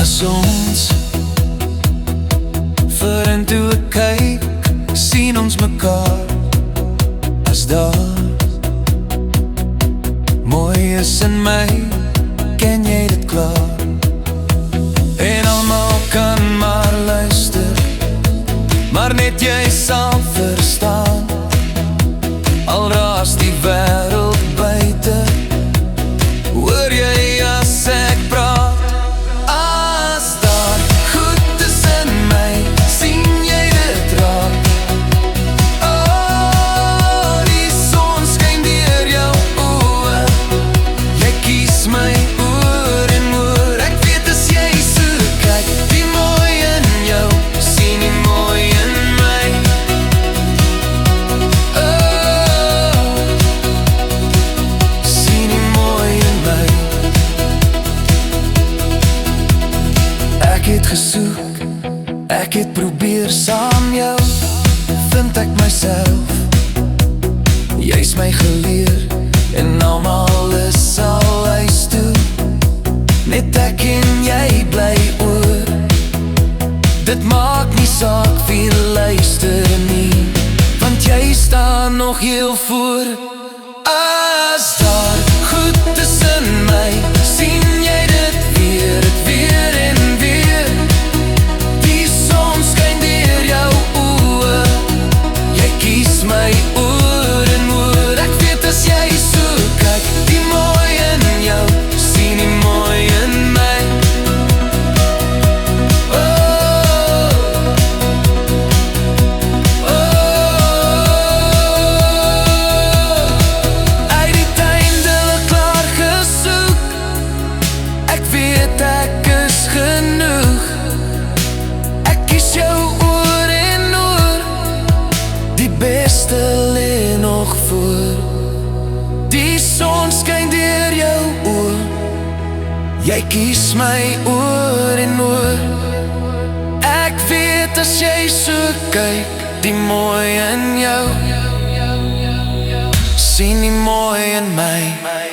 As ons vorentoe kyk, sien ons mekaar. As daar mooi is in my, ken jy dit klaar. En almal kan maar luister, maar net jy sal verstaan. Al raas die wêreld buite, hoor jy as ek praat. As daar goed is in my, sien jy dit raak. Oh, die son skyn deur jou oë, jy kies my oor en oor. Ek weet as jy so kyk, die mooi in jou, sien die mooi in my. Oh, sien die mooi in my. Ek het gesoek, ek het probeer saam jou, vind ek myself. Jy's my geleer, en almal is al huis toe. Net ek en jy bly oor. Dit maak nie saak wie luister nie, want jy staan nog heel voor. As daar goed is in my, sien jy dit weer en weer. Die son skyn deur jou oë, jy kies my oor en oor. Ek weet as jy so kyk, die mooi in jou, sien die mooi in my. Oh, uit die tuindele klaar gesoek, ek weet ek is genoeg. Ek kies jou oor en oor, die beste lê nog voor. Die son skyn deur jou oë, jy kies my oor en oor. Ek weet as jy so kyk, die mooi in jou, sien die mooi in my.